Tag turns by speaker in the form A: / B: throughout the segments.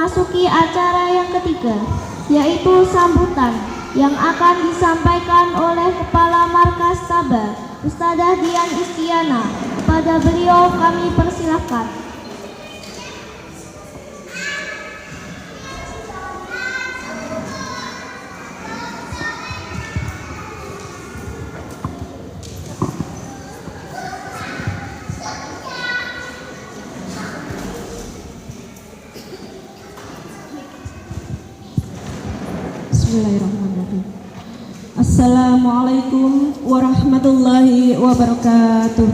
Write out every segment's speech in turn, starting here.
A: memasuki acara yang ketiga, yaitu sambutan yang akan disampaikan oleh Kepala Markas Taba, Ustadzah Dian Istiana. Kepada beliau kami persilahkan.
B: Bismillahirrahmanirrahim. Assalamualaikum warahmatullahi wabarakatuh.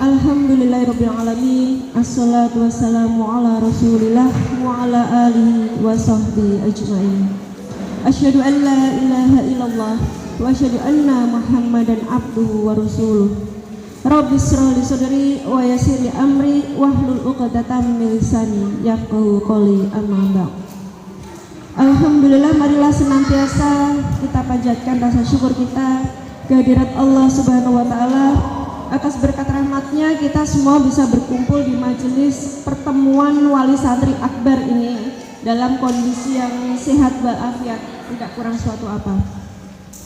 B: Alhamdulillahirabbil alamin. Assalatu wassalamu ala Rasulillah wa ala alihi wa sahbihi ajmain. Asyhadu an la ilaha illallah wa asyhadu anna Muhammadan abduhu wa rasuluh. Rabbi shrah li sadri wa yassir li amri wahlul 'uqdatam min lisani yafqahu qawli. Amma ba'd. Alhamdulillah, marilah senantiasa kita panjatkan rasa syukur kita kehadirat Allah Subhanahu wa taala atas berkat rahmatnya kita semua bisa berkumpul di majelis pertemuan wali santri akbar ini dalam kondisi yang sehat walafiat, tidak kurang suatu apa.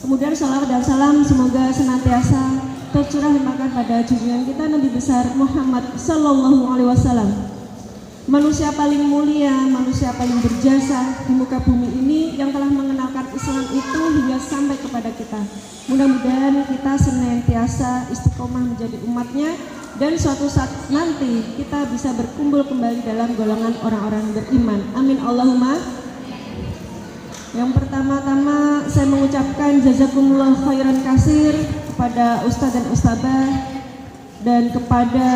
B: Kemudian salawat dan salam semoga senantiasa tercurah limpahkan pada junjungan kita Nabi besar Muhammad sallallahu alaihi wasallam, manusia paling mulia, manusia paling berjasa di muka bumi ini yang telah mengenalkan Islam itu hingga sampai kepada kita. Mudah-mudahan kita senantiasa istiqomah menjadi umatnya dan suatu saat nanti kita bisa berkumpul kembali dalam golongan orang-orang beriman. Amin Allahumma. Yang pertama-tama saya mengucapkan jazakumullah khairan kasir kepada Ustadz dan Ustadzah dan kepada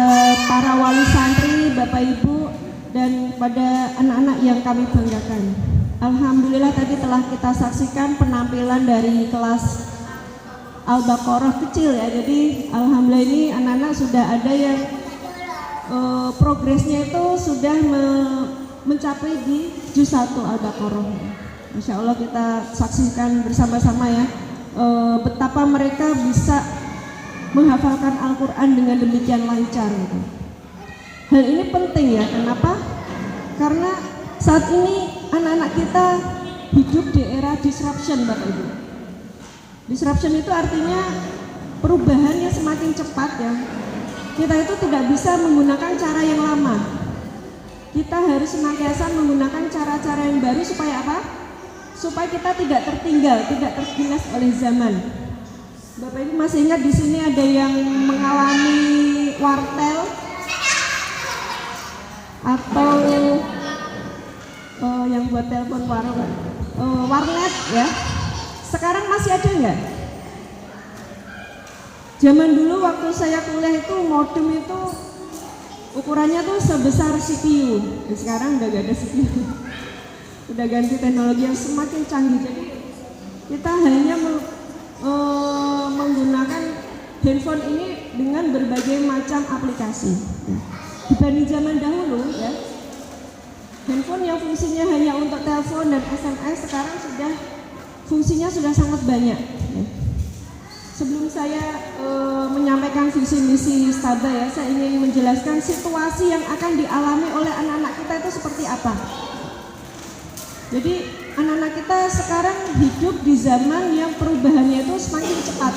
B: para wali santri, Bapak Ibu, dan pada anak-anak yang kami banggakan. Alhamdulillah tadi telah kita saksikan penampilan dari kelas Al-Baqarah kecil ya. Jadi alhamdulillah ini anak-anak sudah ada yang progresnya itu sudah mencapai di juz 1 Al-Baqarah. Masya Allah, kita saksikan bersama-sama ya betapa mereka bisa menghafalkan Al-Quran dengan demikian lancar gitu. Hal ini penting ya, kenapa? Karena saat ini anak-anak kita hidup di era disruption, Bapak Ibu. Disruption itu artinya perubahan yang semakin cepat ya. Kita itu tidak bisa menggunakan cara yang lama. Kita harus senantiasa menggunakan cara-cara yang baru supaya apa? Supaya kita tidak tertinggal, tidak tergilas oleh zaman. Bapak Ibu masih ingat di sini ada yang mengalami wartel atau yang buat telepon warnet ya. Sekarang masih ada nggak? Zaman dulu waktu saya kuliah itu modem itu ukurannya tuh sebesar CPU. Sekarang udah gak ada CPU. Udah ganti teknologi yang semakin canggih. Jadi kita hanya menggunakan handphone ini dengan berbagai macam aplikasi. Dibanding zaman dahulu ya, handphone yang fungsinya hanya untuk telepon dan SMS sekarang sudah fungsinya sudah sangat banyak. Sebelum saya menyampaikan visi misi Staba ya, saya ingin menjelaskan situasi yang akan dialami oleh anak-anak kita itu seperti apa. Jadi anak-anak kita sekarang hidup di zaman yang perubahannya itu semakin cepat.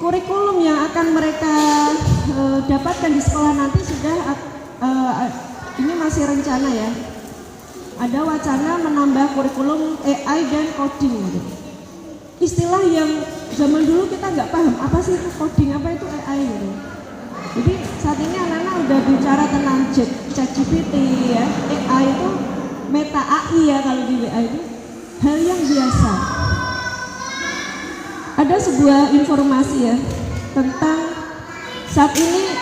B: Kurikulum yang akan mereka dapatkan di sekolah nanti sudah ini masih rencana ya. Ada wacana menambah kurikulum AI dan coding gitu. Istilah yang zaman dulu kita nggak paham apa sih itu coding, apa itu AI gitu. Jadi saat ini anak-anak udah bicara tentang ChatGPT ya, AI itu Meta AI ya kalau di WA itu hal yang biasa. Ada sebuah informasi ya tentang saat ini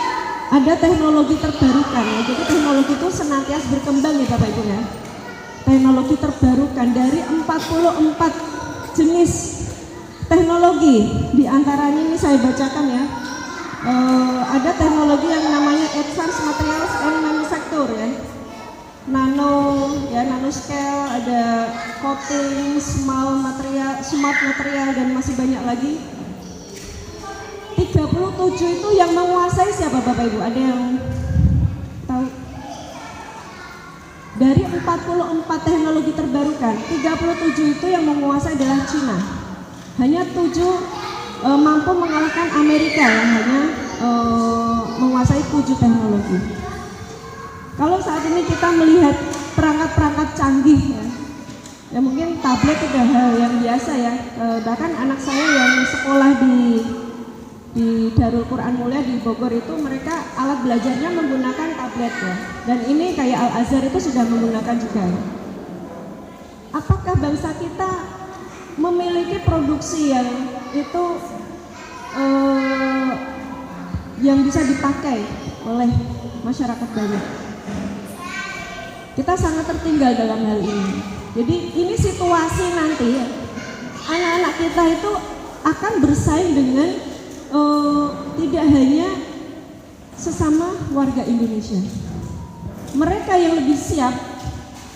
B: ada teknologi terbarukan ya. Jadi teknologi itu senantiasa berkembang ya Bapak Ibu ya. Teknologi terbarukan dari 44 jenis teknologi, di antaranya ini saya bacakan ya. Ada teknologi yang namanya Advanced Materials and Manufacture ya, nanoscale, ada coating, smart material dan masih banyak lagi. 3 37 itu yang menguasai siapa Bapak Ibu? Ada yang tahu? Dari 44 teknologi terbarukan, 37 itu yang menguasai adalah Cina. Hanya 7 mampu mengalahkan Amerika yang hanya menguasai 7 teknologi. Kalau saat ini kita melihat perangkat-perangkat canggih ya mungkin tablet sudah hal yang biasa ya. Bahkan anak saya yang sekolah di Darul Quran Mulia di Bogor itu mereka alat belajarnya menggunakan tablet ya. Dan ini kayak Al Azhar itu sudah menggunakan juga. Apakah bangsa kita memiliki produksi yang itu yang bisa dipakai oleh masyarakat banyak? Kita sangat tertinggal dalam hal ini. Jadi ini situasi nanti anak-anak kita itu akan bersaing dengan tidak hanya sesama warga Indonesia. Mereka yang lebih siap,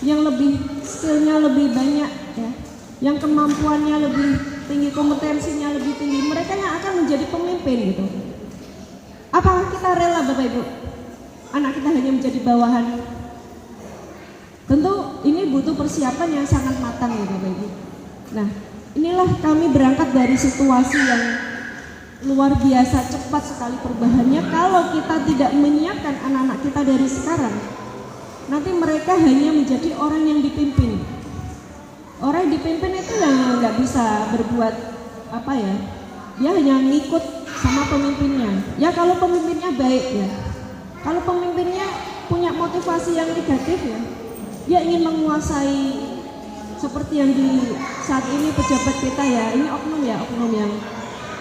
B: yang lebih skillnya lebih banyak ya, yang kemampuannya lebih tinggi, kompetensinya lebih tinggi, mereka yang akan menjadi pemimpin gitu. Apakah kita rela Bapak Ibu anak kita hanya menjadi bawahan? Tentu ini butuh persiapan yang sangat matang ya Bapak Ibu. Nah, inilah kami berangkat dari situasi yang luar biasa cepat sekali perubahannya. Kalau kita tidak menyiapkan anak-anak kita dari sekarang, nanti mereka hanya menjadi orang yang dipimpin. Orang yang dipimpin itu yang nggak bisa berbuat apa ya, dia hanya ngikut sama pemimpinnya. Ya kalau pemimpinnya baik ya, kalau pemimpinnya punya motivasi yang negatif ya, dia ingin menguasai seperti yang di saat ini pejabat kita ya, ini oknum yang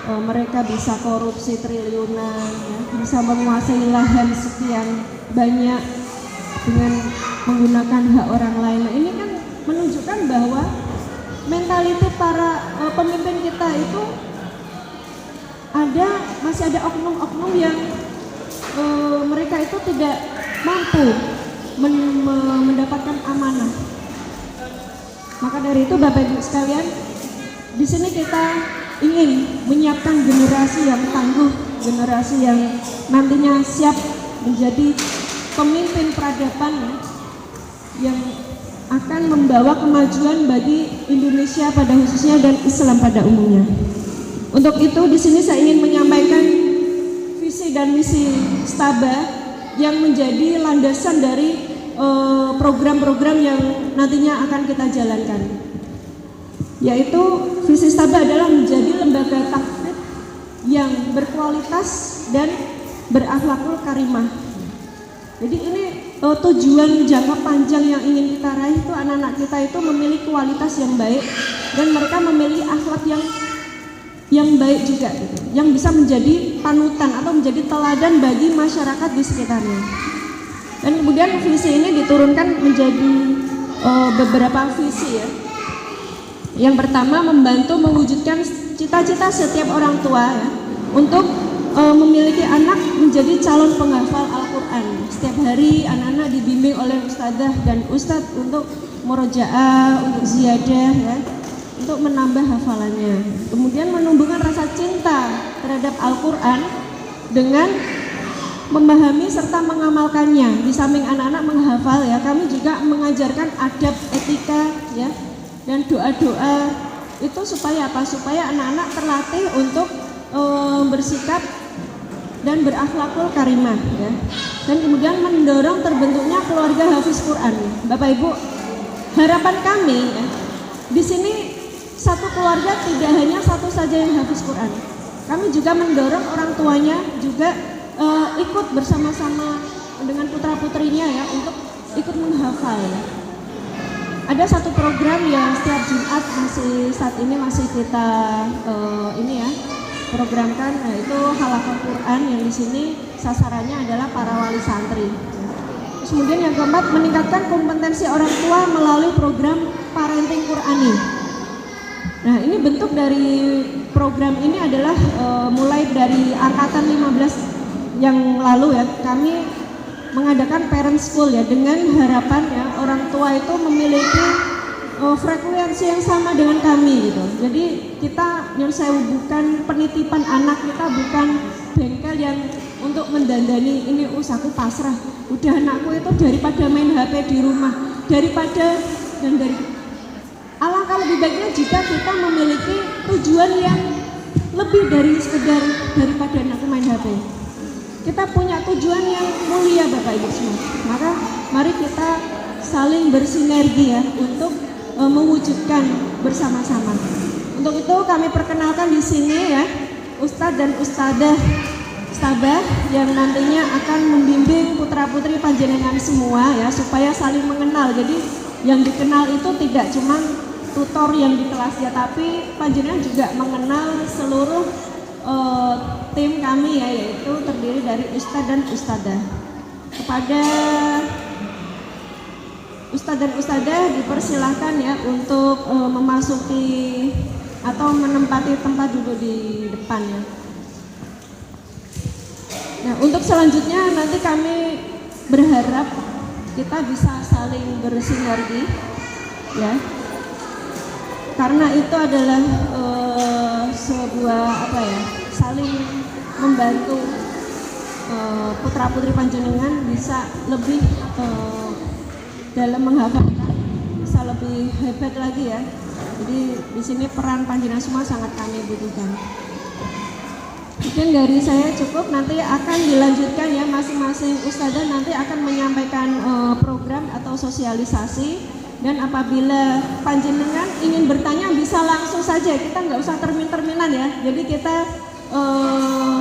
B: mereka bisa korupsi triliunan ya, bisa menguasai lahan sekian banyak dengan menggunakan hak orang lain. Nah, ini kan menunjukkan bahwa mentaliti para pemimpin kita itu masih ada oknum-oknum yang mereka itu tidak mampu mendapatkan amanah. Maka dari itu Bapak Ibu sekalian, di sini kita ingin menyiapkan generasi yang tangguh, generasi yang nantinya siap menjadi pemimpin peradaban yang akan membawa kemajuan bagi Indonesia pada khususnya dan Islam pada umumnya. Untuk itu di sini saya ingin menyampaikan visi dan misi Staba yang menjadi landasan dari program-program yang nantinya akan kita jalankan. Yaitu visi Staba adalah menjadi lembaga tahfidz yang berkualitas dan berakhlakul karimah. Jadi ini tujuan jangka panjang yang ingin kita raih itu anak-anak kita itu memiliki kualitas yang baik dan mereka memiliki akhlak yang baik juga gitu, yang bisa menjadi panutan atau menjadi teladan bagi masyarakat di sekitarnya. Dan kemudian visi ini diturunkan menjadi beberapa visi ya. Yang pertama membantu mewujudkan cita-cita setiap orang tua ya, untuk memiliki anak menjadi calon penghafal Al-Quran. Setiap hari anak-anak dibimbing oleh ustadzah dan ustadz untuk murojaah, untuk ziyadah ya, untuk menambah hafalannya. Kemudian menumbuhkan rasa cinta terhadap Al-Quran dengan memahami serta mengamalkannya. Di samping anak-anak menghafal ya, kami juga mengajarkan adab, etika ya, dan doa-doa itu supaya apa? Supaya anak-anak terlatih untuk bersikap dan berakhlakul karimah ya. Dan kemudian mendorong terbentuknya keluarga hafiz Quran. Bapak Ibu, harapan kami ya, di sini satu keluarga tidak hanya satu saja yang hafiz Quran. Kami juga mendorong orang tuanya juga ikut bersama-sama dengan putra-putrinya ya untuk ikut menghafal ya. Ada satu program yang setiap Jumat saat ini masih kita programkan, yaitu halaqah Quran yang di sini sasarannya adalah para wali santri. Terus kemudian yang keempat, meningkatkan kompetensi orang tua melalui program parenting Qurani. Nah, ini bentuk dari program ini adalah mulai dari angkatan 15 yang lalu ya, kami mengadakan parent school ya, dengan harapan ya orang tua itu memiliki frekuensi yang sama dengan kami gitu. Jadi kita nyun sewu bukan penitipan anak, kita bukan bengkel yang untuk mendandani ini usahaku pasrah. Udah anakku itu daripada main HP di rumah, alangkah lebih baiknya jika kita memiliki tujuan yang lebih dari sekedar daripada anakku main HP. Kita punya tujuan yang mulia Bapak Ibu semua. Maka mari kita saling bersinergi ya untuk mewujudkan bersama-sama. Untuk itu kami perkenalkan di sini ya Ustadz dan Ustadzah Stabah yang nantinya akan membimbing putra-putri panjenengan semua ya supaya saling mengenal. Jadi yang dikenal itu tidak cuma tutor yang di kelas ya, tapi panjenengan juga mengenal seluruh tim kami ya, yaitu terdiri dari Ustadz dan Ustadzah. Kepada Ustadz dan Ustadzah dipersilahkan ya untuk memasuki atau menempati tempat duduk di depan ya. Nah, untuk selanjutnya nanti kami berharap kita bisa saling bersinergi ya. Karena itu adalah sebuah saling membantu putra-putri panjenengan bisa lebih dalam menghafalkan, bisa lebih hebat lagi ya. Jadi di sini peran panjenengan semua sangat kami butuhkan. Mungkin dari saya cukup, nanti akan dilanjutkan ya, masing-masing ustadzah nanti akan menyampaikan program atau sosialisasi, dan apabila panjenengan ingin bertanya bisa langsung saja, kita nggak usah termin-terminan ya, jadi kita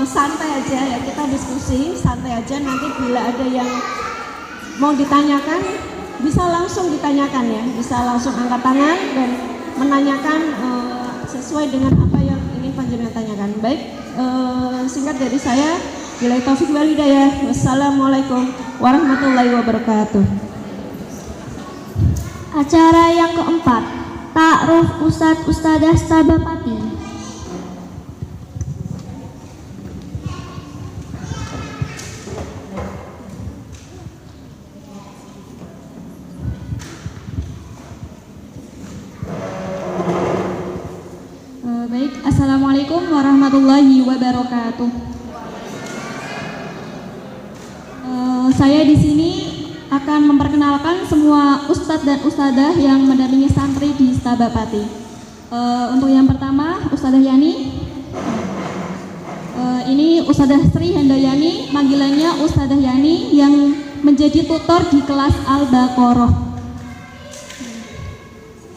B: santai aja ya, kita diskusi santai aja, nanti bila ada yang mau ditanyakan bisa langsung ditanyakan ya, bisa langsung angkat tangan dan menanyakan sesuai dengan apa yang ingin panjenengan tanyakan. Baik, singkat dari saya, billahi taufiq wal hidayah. Wassalamualaikum warahmatullahi wabarakatuh.
A: Acara yang keempat, Ta'ruf Ustadz Ustadzah Stabah Pati.
C: Baik, Assalamualaikum warahmatullahi wabarakatuh. Saya di sini akan memperkenalkan semua ustadz dan ustadzah yang mendampingi santri di Stabah Pati. Untuk yang pertama, Ustadzah Yani. Ini Ustadzah Sri Handayani, panggilannya Ustadzah Yani, yang menjadi tutor di kelas Al-Baqarah.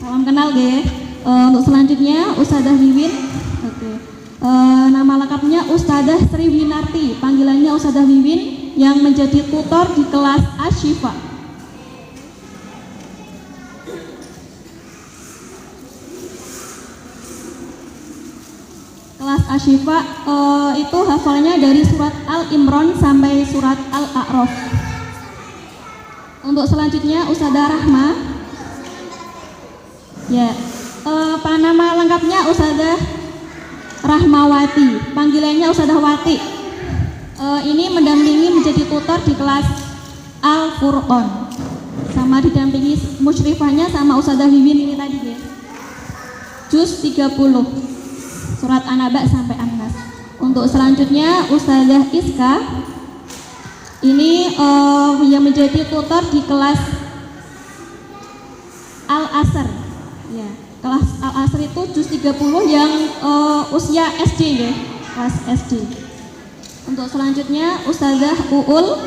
C: Salam kenal ge. Untuk selanjutnya Ustadzah Wiwin. Nama lengkapnya Ustadzah Sri Winarti, panggilannya Ustadzah Wiwin, yang menjadi tutor di kelas Asyifa. Kelas Asyifa itu hafalnya dari surat Al-Imran sampai surat Al-A'raf. Untuk selanjutnya Ustadzah Rahma. Ya, nama lengkapnya Ustadzah Rahmawati, panggilannya Ustadzah Wati. Ini mendampingi menjadi tutor di kelas Al-Furqan, sama didampingi musyrifahnya sama Ustadzah Wiwin ini tadi ya. Juz 30 surat An-Naba sampai An-Nas. Untuk selanjutnya Ustadzah Iska, ini yang menjadi tutor di kelas Al-Asr ya. Kelas Al-Asr itu juz 30 yang usia SD ya, kelas SD. Untuk selanjutnya Ustadzah Uul,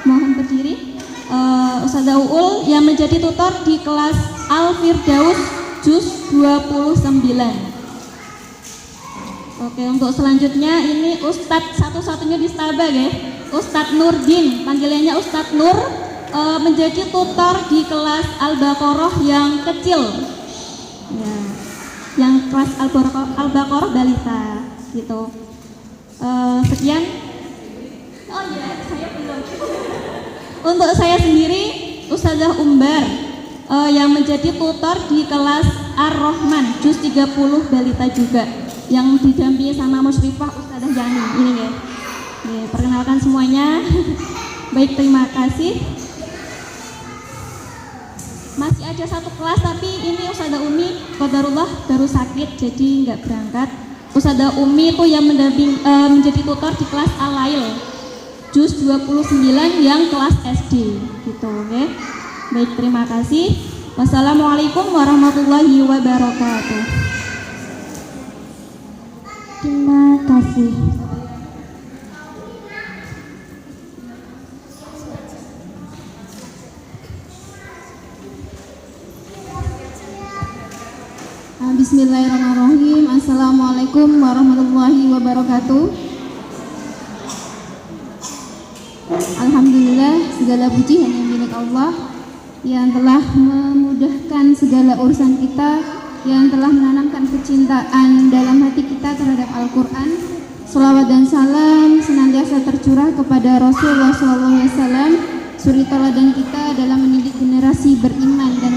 C: mohon berdiri. Ustadzah Uul yang menjadi tutor di kelas Al-Firdaus juz 29. Oke, untuk selanjutnya ini Ustadz satu-satunya di Stabah ya, Ustadz Nurdin, panggilannya Ustadz Nur, menjadi tutor di kelas Al-Baqarah yang kecil ya, yang kelas Al-Baqarah balita gitu. Sekian. Oh ya, saya belum. Untuk saya sendiri Ustadzah Umbar, yang menjadi tutor di kelas Ar-Rahman juz 30 balita juga, yang didampingi sama musyrifah Ustadzah Yani ini ya. Perkenalkan semuanya. Baik, terima kasih. Masih ada satu kelas, tapi ini Ustadzah Umi qadarullah baru sakit jadi nggak berangkat. Ustazah Umi itu yang menjadi tutor di kelas Al-Lail juz 29 yang kelas SD gitu, oke. Baik, terima kasih. Wassalamualaikum warahmatullahi wabarakatuh.
A: Terima kasih.
B: Bismillahirrahmanirrahim. Assalamualaikum warahmatullahi wabarakatuh. Alhamdulillah, segala puji hanya milik Allah yang telah memudahkan segala urusan kita, yang telah menanamkan kecintaan dalam hati kita terhadap Al-Quran. Salawat dan salam senantiasa tercurah kepada Rasulullah SAW, suri teladan kita dalam mendidik generasi beriman dan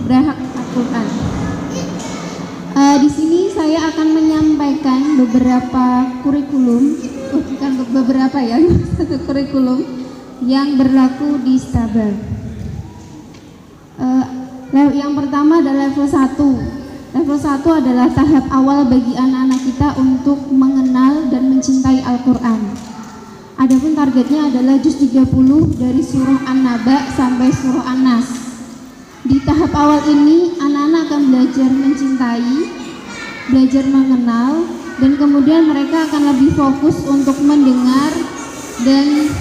B: berhak Al-Quran. Di sini saya akan menyampaikan beberapa kurikulum, bukan beberapa ya, satu kurikulum yang berlaku di Stabar. Yang pertama adalah level 1. Level 1 adalah tahap awal bagi anak-anak kita untuk mengenal dan mencintai Al-Quran. Adapun targetnya adalah juz 30 dari surah An-Naba sampai surah An-Nas. Di tahap awal ini anak-anak akan belajar mencintai, belajar mengenal, dan kemudian mereka akan lebih fokus untuk mendengar dan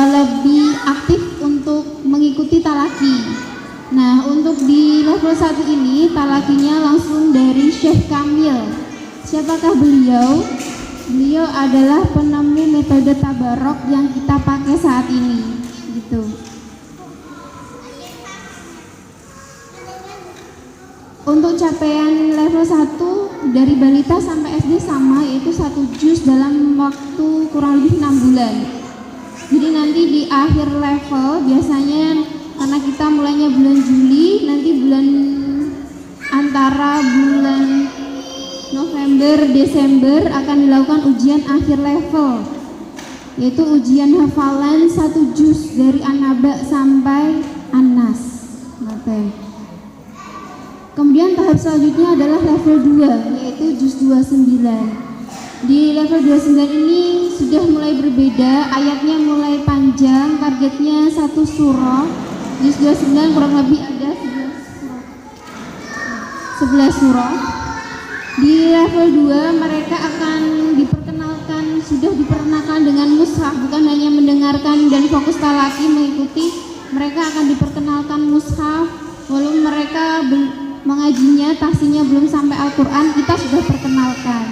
B: lebih aktif untuk mengikuti talaki. Nah, untuk di level 1 ini talakinya langsung dari Syekh Kamil. Siapakah beliau? Beliau adalah penemu metode tabarok yang kita pakai saat ini gitu. Untuk capaian level 1 dari balita sampai SD sama, yaitu 1 juz dalam waktu kurang lebih 6 bulan. Jadi nanti di akhir level biasanya, karena kita mulainya bulan Juli, nanti bulan antara bulan November, Desember akan dilakukan ujian akhir level, yaitu ujian hafalan 1 juz dari An-Naba sampai An-Nas. Kemudian tahap selanjutnya adalah level 2, yaitu juz 29. Di level 29 ini sudah mulai berbeda, ayatnya mulai panjang, targetnya 1 surah. Juz 29 kurang lebih ada 11 surah. Di level 2 mereka akan sudah diperkenalkan dengan mushaf, bukan hanya mendengarkan dan fokus talaki mengikuti, mereka akan diperkenalkan mushaf. Walaupun mereka mengajinya, tahsinnya belum sampai Al-Quran, kita sudah perkenalkan.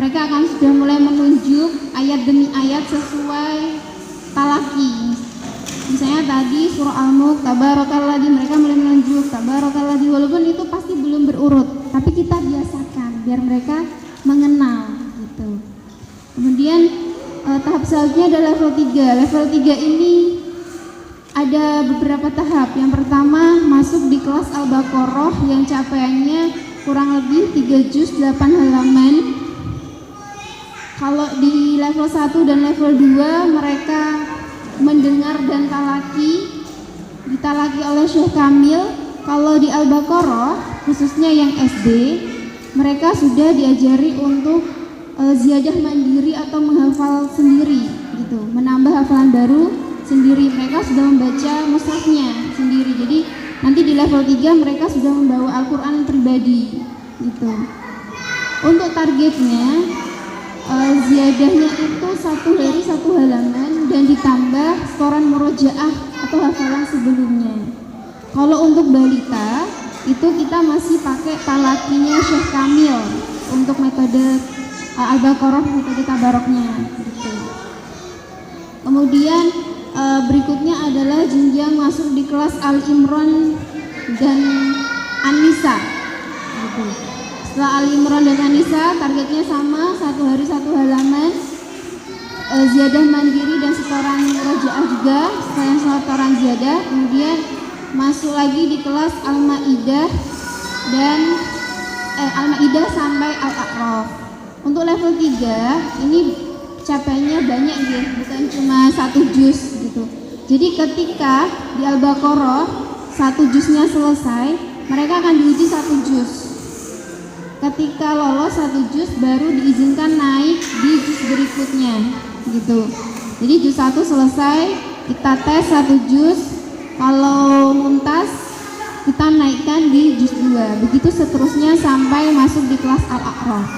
B: Mereka akan sudah mulai menunjuk ayat demi ayat sesuai talaki. Misalnya tadi surah Al-Mulk, Tabarakalladzi, mereka mulai menunjuk Tabarakalladzi, walaupun itu pasti belum berurut, tapi kita biasakan biar mereka mengenal gitu. Kemudian tahap selanjutnya adalah level 3. Level 3 ini ada beberapa tahap. Yang pertama masuk di kelas Al-Baqarah yang capaiannya kurang lebih 3 juz 8 halaman. Kalau di level 1 dan level 2 mereka mendengar dan ditalaki oleh Syekh Kamil. Kalau di Al-Baqarah khususnya yang SD, mereka sudah diajari untuk ziyadah mandiri atau menghafal sendiri gitu, menambah hafalan baru sendiri. Mereka sudah membaca mushafnya sendiri. Jadi nanti di level 3 mereka sudah membawa Al-Quran pribadi gitu. Untuk targetnya ziyadahnya itu 1 hari 1 halaman dan ditambah setoran murojaah atau hafalan sebelumnya. Kalau untuk balita itu kita masih pakai talakinya Syekh Kamil untuk metode Al-Baqarah, metode tabaroknya gitu. Kemudian berikutnya adalah jenjang masuk di kelas Al-Imran dan An-Nisa gitu. Setelah Al-Imran dan An-Nisa targetnya sama, 1 hari 1 halaman, ziyadah mandiri dan setoran murojaah juga, setoran ziyadah. Kemudian masuk lagi di kelas Al-Maidah dan Al-Maidah sampai Al-A'raf. Untuk level 3 ini capaiannya banyak ya, bukan cuma 1 juz gitu. Jadi ketika di Al-Baqarah 1 juznya selesai, mereka akan diuji 1 juz.
D: ketika lolos 1 juz baru diizinkan naik di juz berikutnya gitu. Jadi juz 1 selesai, kita tes 1 juz, kalau mumtaz kita naikkan di juz 2. Begitu seterusnya sampai masuk di kelas Al-A'raf.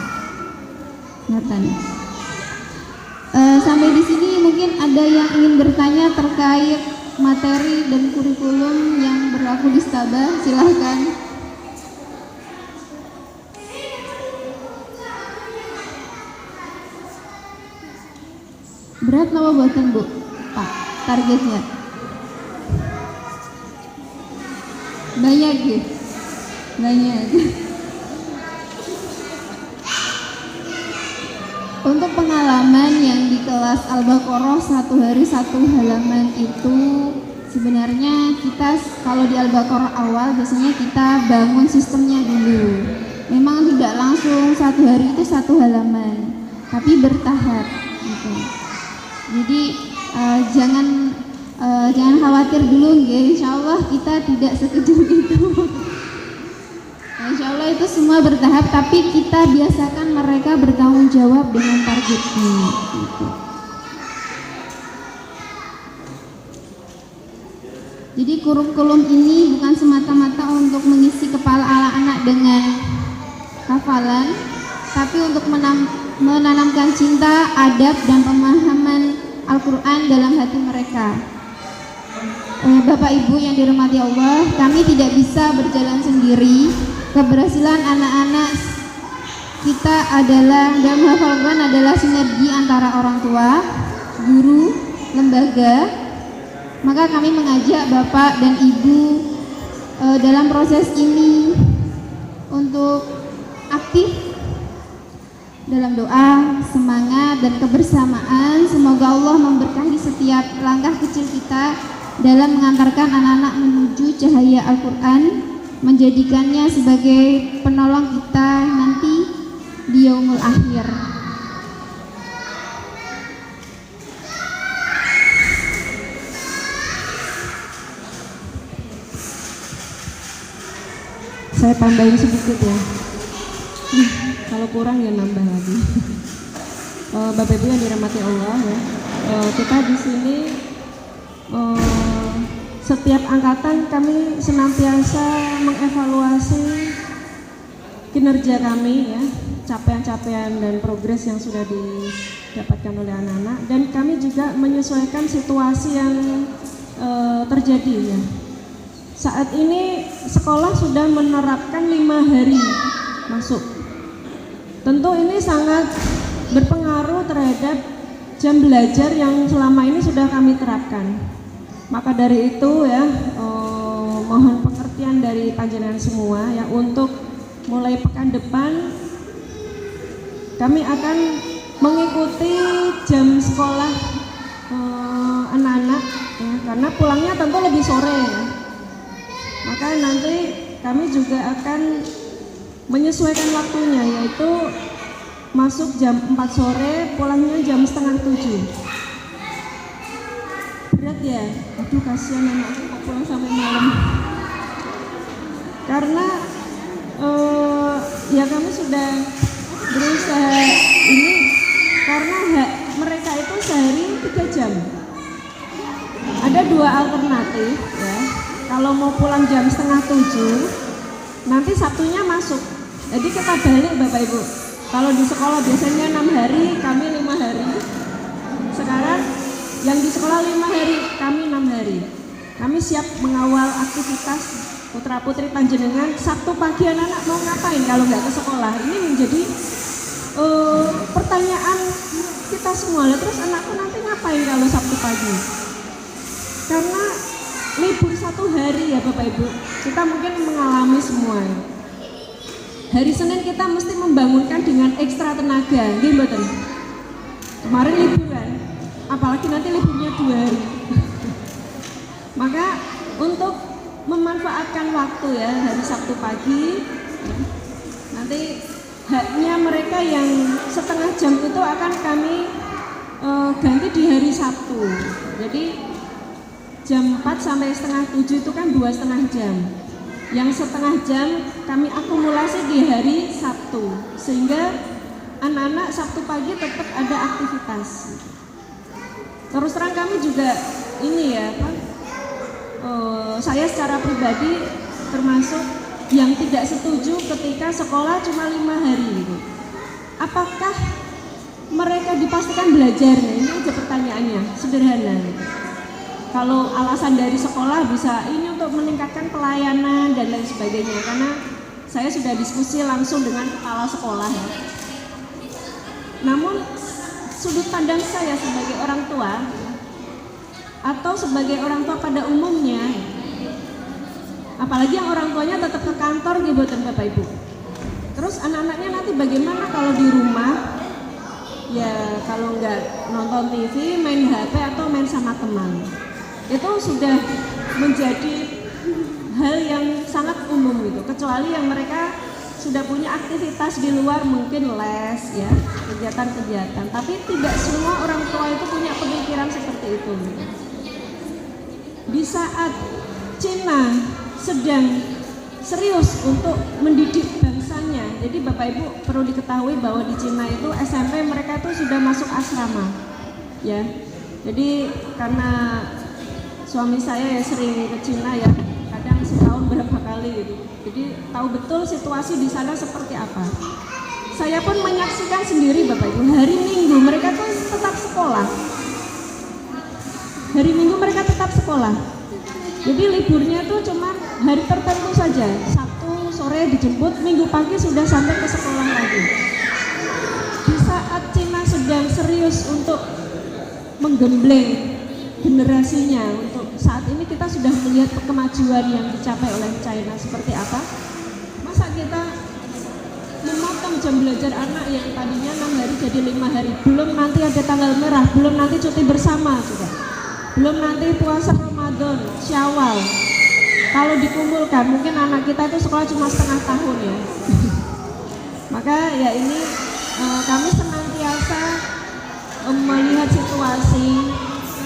D: Sampai di sini mungkin ada yang ingin bertanya terkait materi dan kurikulum yang berlaku di Stabah, silahkan. Berat nama buatan Bu? Pak, targetnya banyak ya? Banyak. Untuk pengalaman yang di kelas Al-Baqarah 1 hari 1 halaman itu sebenarnya kita kalau di Al-Baqarah awal biasanya kita bangun sistemnya dulu. Memang tidak langsung 1 hari itu 1 halaman, tapi bertahap gitu. Jadi jangan khawatir dulu ya, insya Allah kita tidak sekejam itu. Insya Allah itu semua bertahap, tapi kita biasakan mereka bertanggung jawab dengan targetnya gitu. Jadi kurikulum ini bukan semata-mata untuk mengisi kepala anak-anak dengan hafalan, tapi untuk menanamkan cinta, adab, dan pemahaman Al-Quran dalam hati mereka. Bapak Ibu yang dirahmati Allah, kami tidak bisa berjalan sendiri. Keberhasilan anak-anak kita adalah dalam menghafal Al-Quran adalah sinergi antara orang tua, guru, lembaga. Maka kami mengajak Bapak dan Ibu dalam proses ini untuk aktif dalam doa, semangat, dan kebersamaan. Semoga Allah memberkahi setiap langkah kecil kita dalam mengantarkan anak-anak menuju cahaya Al-Quran, menjadikannya sebagai penolong kita nanti di yaumul akhir.
B: Saya tambahin sedikit ya. Kalau kurang ya nambah lagi. Bapak Ibu yang dirahmati Allah ya, kita di sini setiap angkatan kami senantiasa mengevaluasi kinerja kami ya, capaian-capaian dan progres yang sudah didapatkan oleh anak-anak, dan kami juga menyesuaikan situasi yang terjadi ya. Saat ini sekolah sudah menerapkan 5 hari masuk. Tentu ini sangat berpengaruh terhadap jam belajar yang selama ini sudah kami terapkan. Maka dari itu ya, mohon pengertian dari panjenengan semua ya, untuk mulai pekan depan kami akan mengikuti jam sekolah anak-anak ya, karena pulangnya tentu lebih sore ya. Maka nanti kami juga akan menyesuaikan waktunya, yaitu masuk jam 4 sore, pulangnya jam 6:30. Berat ya? Aduh kasihan anakku kok pulang sampai malam. Karena ya kami sudah berusaha ini, karena hak mereka itu sehari 3 jam. Ada 2 alternatif ya. Kalau mau pulang jam 6:30, nanti Sabtunya masuk. Jadi kita balik Bapak Ibu. Kalau di sekolah biasanya 6 hari, kami 5 hari. Sekarang yang di sekolah 5 hari, kami 6 hari. Kami siap mengawal aktivitas putra-putri panjenengan. Sabtu pagi anak-anak mau ngapain kalau nggak ke sekolah? Ini menjadi pertanyaan kita semua. Terus anakku nanti ngapain kalau Sabtu pagi? Karena libur 1 hari ya Bapak Ibu, kita mungkin mengalami semua. Hari Senin kita mesti membangunkan dengan ekstra tenaga, nggih mboten? Kemarin liburan, apalagi nanti liburnya 2 hari. Maka untuk memanfaatkan waktu ya, hari Sabtu pagi, nanti haknya mereka yang setengah jam itu akan kami ganti di hari Sabtu. Jadi jam 4 sampai setengah 7 itu kan 2,5 jam. yang setengah jam kami akumulasi di hari Sabtu, sehingga anak-anak Sabtu pagi tetap ada aktivitas. Terus terang kami juga ini ya, saya secara pribadi termasuk yang tidak setuju ketika sekolah cuma 5 hari gitu. Apakah mereka dipastikan belajar? Ini aja pertanyaannya, sederhana gitu. Kalau alasan dari sekolah bisa ini untuk meningkatkan pelayanan dan lain sebagainya, karena saya sudah diskusi langsung dengan kepala sekolah ya. Namun sudut pandang saya sebagai orang tua atau sebagai orang tua pada umumnya, apalagi yang orang tuanya tetap ke kantor gitu dan Bapak Ibu. Terus anak-anaknya nanti bagaimana kalau di rumah? Ya kalau nggak nonton TV, main HP atau main sama teman. Itu sudah menjadi hal yang sangat umum gitu, kecuali yang mereka sudah punya aktivitas di luar, mungkin les ya, kegiatan-kegiatan, tapi tidak semua orang tua itu punya pemikiran seperti itu gitu. Di saat Cina sedang serius untuk mendidik bangsanya, jadi Bapak Ibu perlu diketahui bahwa di Cina itu SMP mereka itu sudah masuk asrama ya. Jadi karena suami saya ya sering ke Cina ya, kadang setahun berapa kali gitu. Jadi tahu betul situasi di sana seperti apa. Saya pun menyaksikan sendiri Bapak Ibu, hari Minggu mereka tuh tetap sekolah. Hari Minggu mereka tetap sekolah. Jadi liburnya tuh cuma hari tertentu saja. Sabtu sore dijemput, Minggu pagi sudah sampai ke sekolah lagi. Di saat Cina sedang serius untuk menggembleng generasinya, untuk saat ini kita sudah melihat kemajuan yang dicapai oleh China seperti apa. Masa kita memotong jam belajar anak yang tadinya 6 hari jadi 5 hari, belum nanti ada tanggal merah, belum nanti cuti bersama juga, belum nanti puasa Ramadan, Syawal. Kalau dikumpulkan mungkin anak kita itu sekolah cuma setengah tahun ya. Maka ya ini kami senantiasa melihat situasi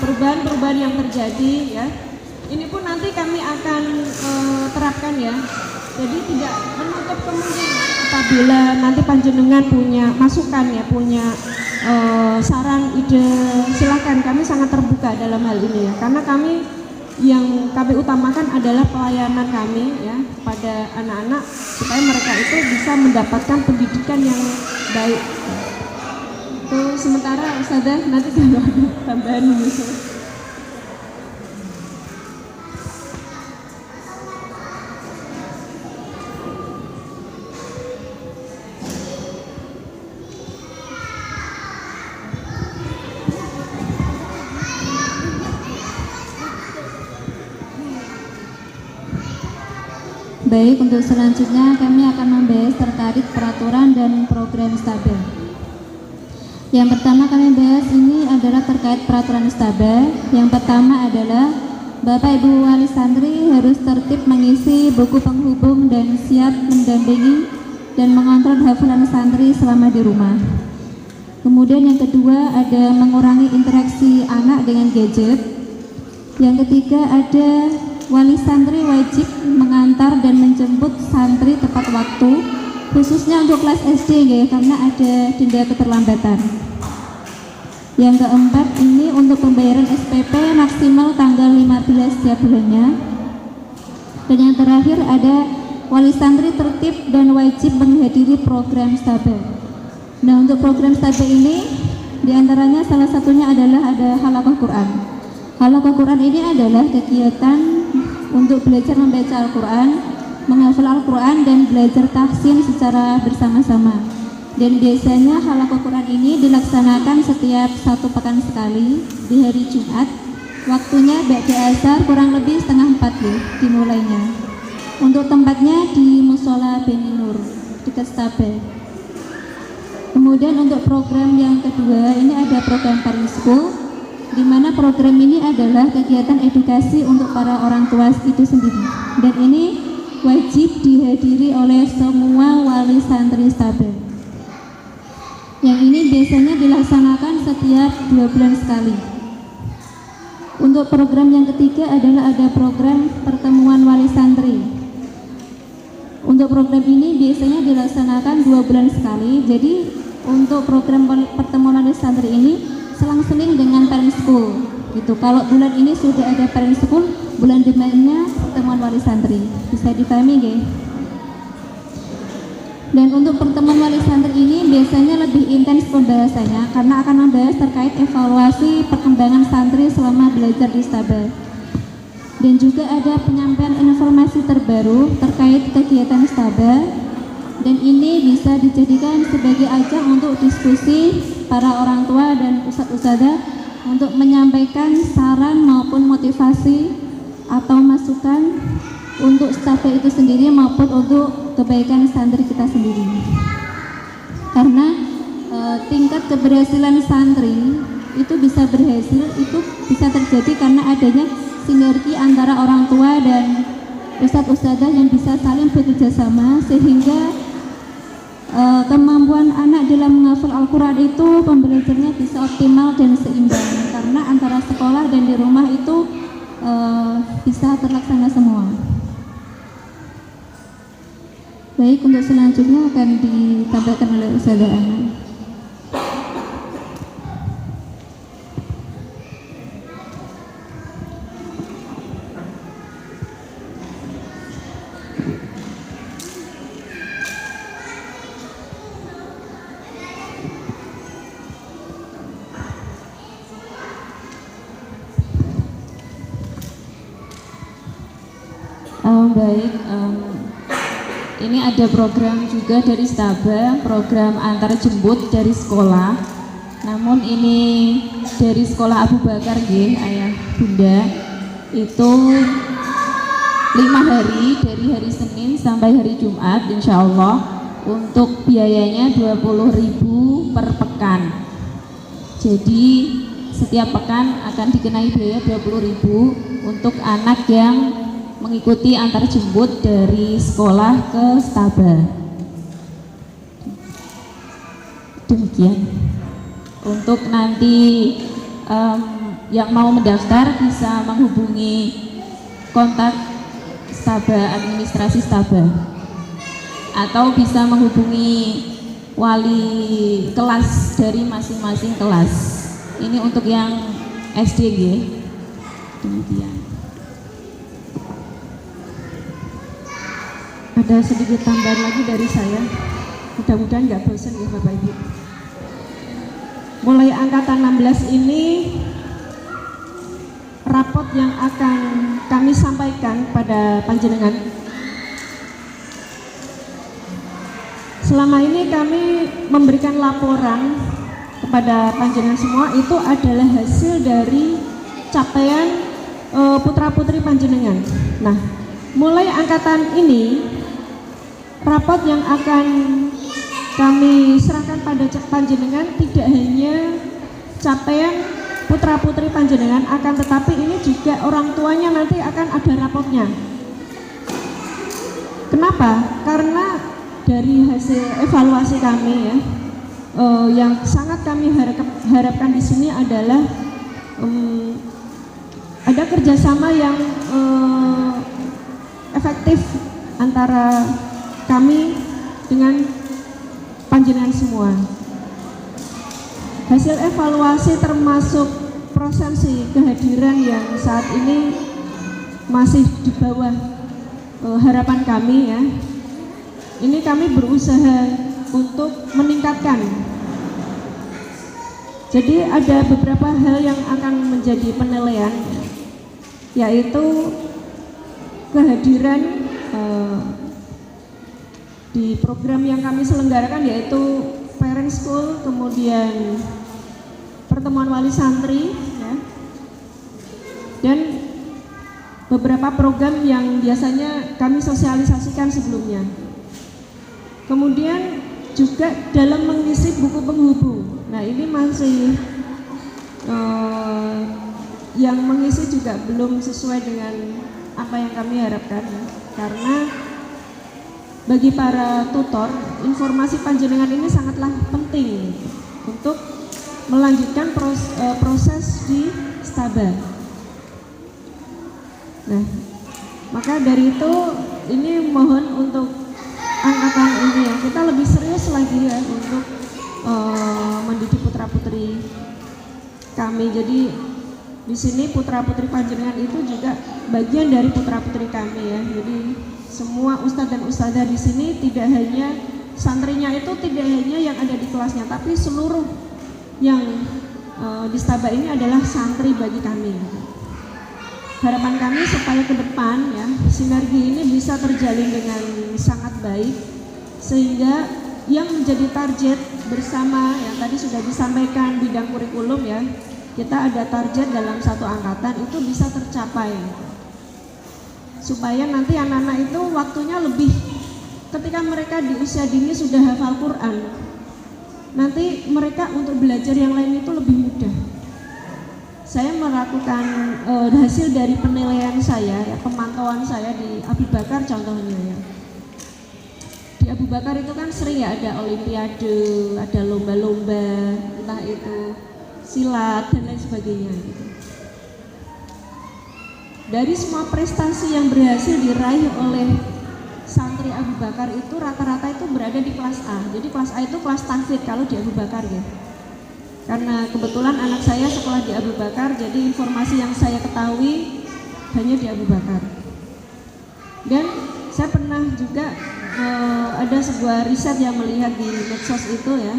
B: perubahan-perubahan yang terjadi ya. Ini pun nanti kami akan terapkan ya. Jadi tidak menutup kemungkinan apabila nanti panjenengan punya masukan ya, punya saran, ide, silakan, kami sangat terbuka dalam hal ini ya. Karena kami yang kami utamakan adalah pelayanan kami ya pada anak-anak supaya mereka itu bisa mendapatkan pendidikan yang baik. Itu sementara Ustazah, nanti kalau ada tambahan menyusul.
D: Baik, untuk selanjutnya kami akan membahas terkait peraturan dan program Staba. Yang pertama kami bahas ini adalah terkait peraturan Staba. Yang pertama adalah Bapak Ibu Wali Santri harus tertib mengisi buku penghubung dan siap mendampingi dan mengontrol hafalan santri selama di rumah. Kemudian yang kedua ada mengurangi interaksi anak dengan gadget. Yang ketiga ada wali santri wajib mengantar dan menjemput santri tepat waktu, khususnya untuk kelas SD ya, karena ada denda keterlambatan. Yang keempat ini untuk pembayaran SPP maksimal tanggal 15 setiap bulannya. Dan yang terakhir ada wali santri tertib dan wajib menghadiri program Staba. Nah, untuk program Staba ini diantaranya salah satunya adalah ada halaqah Quran. Halaqah Quran ini adalah kegiatan untuk belajar membaca Al-Quran, menghafal Al-Quran dan belajar tahsin secara bersama-sama. Dan biasanya halaqah Quran ini dilaksanakan setiap 1 pekan sekali di hari Jumat. Waktunya ba'da asar kurang lebih setengah 4 ya dimulainya. Untuk tempatnya di Musola Beni Nur dekat Staba. Kemudian untuk program yang kedua ini ada program Paring School, di mana program ini adalah kegiatan edukasi untuk para orang tua itu sendiri, dan ini wajib dihadiri oleh semua wali santri Staba. Yang ini biasanya dilaksanakan setiap 2 bulan sekali. Untuk program yang ketiga adalah ada program pertemuan wali santri.
C: Untuk program ini biasanya dilaksanakan 2 bulan sekali. Jadi untuk program pertemuan wali santri ini selang-seling dengan parent school. Gitu. Kalau bulan ini sudah ada parent school, bulan depannya pertemuan wali santri. Bisa dipahami, nggih? Dan untuk pertemuan wali santri ini biasanya lebih intens pembahasannya karena akan membahas terkait evaluasi perkembangan santri selama belajar di Stabah. Dan juga ada penyampaian informasi terbaru terkait kegiatan Stabah, dan ini bisa dijadikan sebagai ajang untuk diskusi para orang tua dan ustadz-ustadzah untuk menyampaikan saran maupun motivasi atau masukan untuk Stabah itu sendiri maupun untuk kebaikan santri kita sendiri. Karena tingkat keberhasilan santri itu bisa berhasil, itu bisa terjadi karena adanya sinergi antara orang tua dan ustadz-ustadzah yang bisa saling bekerja sama, sehingga kemampuan anak dalam menghafal Al-Quran itu pembelajarannya bisa optimal dan seimbang, karena antara sekolah dan di rumah itu bisa terlaksana semua. Baik, untuk selanjutnya akan ditampilkan oleh Ustazah Ana.
B: Baik, ini ada program juga dari Stabah, program antar jemput dari sekolah. Namun ini dari sekolah Abu Bakar, ayah bunda, itu 5 hari dari hari Senin sampai hari Jumat, insya Allah. Untuk biayanya 20.000 per pekan. Jadi setiap pekan akan dikenai biaya 20.000 untuk anak yang mengikuti antar jemput dari sekolah ke Stabah. Demikian. Untuk nanti yang mau mendaftar bisa menghubungi kontak Stabah, administrasi Stabah, atau bisa menghubungi wali kelas dari masing-masing kelas. Ini untuk yang SD, demikian. Ada sedikit tambahan lagi dari saya, mudah-mudahan nggak bosan ya Bapak Ibu. Mulai angkatan 16 ini, rapot yang akan kami sampaikan pada panjenengan. Selama ini kami memberikan laporan kepada panjenengan semua, itu adalah hasil dari capaian putra-putri panjenengan. Nah, mulai angkatan ini, rapot yang akan kami serahkan pada panjenengan tidak hanya capaian putra-putri panjenengan, akan tetapi ini juga orang tuanya nanti akan ada rapotnya. Kenapa? Karena dari hasil evaluasi kami yang sangat kami harapkan di sini adalah ada kerjasama yang efektif antara kami dengan panjenengan semua. Hasil evaluasi termasuk prosensi kehadiran yang saat ini masih di bawah harapan kami ya. Ini kami berusaha untuk meningkatkan. Jadi ada beberapa hal yang akan menjadi penilaian, yaitu kehadiran di program yang kami selenggarakan, yaitu parent school, kemudian pertemuan wali santri ya, dan beberapa program yang biasanya kami sosialisasikan sebelumnya. Kemudian juga dalam mengisi buku penghubung. Nah, ini masih yang mengisi juga belum sesuai dengan apa yang kami harapkan ya. Karena bagi para tutor, informasi panjenengan ini sangatlah penting untuk melanjutkan proses di Stabah. Nah, maka dari itu ini mohon untuk angkatan ini ya, kita lebih serius lagi ya untuk mendidik putra-putri kami. Jadi di sini putra-putri panjenengan itu juga bagian dari putra-putri kami ya. Jadi semua ustadz dan ustadzah di sini tidak hanya santrinya itu tidak hanya yang ada di kelasnya, tapi seluruh yang di Staba ini adalah santri bagi kami. Harapan kami supaya ke depan ya sinergi ini bisa terjalin dengan sangat baik, sehingga yang menjadi target bersama yang tadi sudah disampaikan bidang kurikulum ya, kita ada target dalam satu angkatan itu bisa tercapai, supaya nanti anak-anak itu waktunya lebih, ketika mereka di usia dini sudah hafal Quran, nanti mereka untuk belajar yang lain itu lebih mudah. Saya melakukan hasil dari penilaian saya, ya, pemantauan saya di Abu Bakar contohnya ya. Di Abu Bakar itu kan sering ya ada olimpiade, ada lomba-lomba, entah itu silat dan lain sebagainya gitu. Dari semua prestasi yang berhasil diraih oleh santri Abu Bakar itu rata-rata itu berada di kelas A. Jadi kelas A itu kelas tahfidz kalau di Abu Bakar ya. Karena kebetulan anak saya sekolah di Abu Bakar, jadi informasi yang saya ketahui hanya di Abu Bakar. Dan saya pernah juga ada sebuah riset yang melihat di medsos itu ya,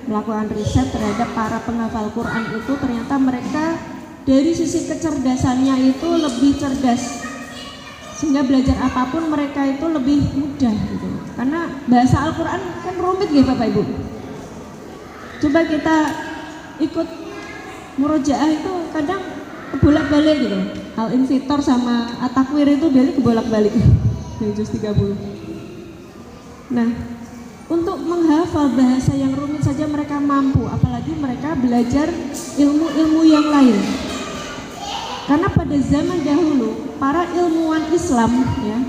B: melakukan riset terhadap para penghafal Quran itu, ternyata mereka dari sisi kecerdasannya itu lebih cerdas, sehingga belajar apapun mereka itu lebih mudah gitu. Karena bahasa Al-Quran kan rumit ya Bapak Ibu. Coba kita ikut murojaah itu kadang kebolak-balik gitu. Al-Infitor sama At-Takwir itu biasanya kebolak-balik dari juz 30. Nah, untuk menghafal bahasa yang rumit saja mereka mampu, apalagi mereka belajar ilmu-ilmu yang lain. Karena pada zaman dahulu para ilmuwan Islam ya,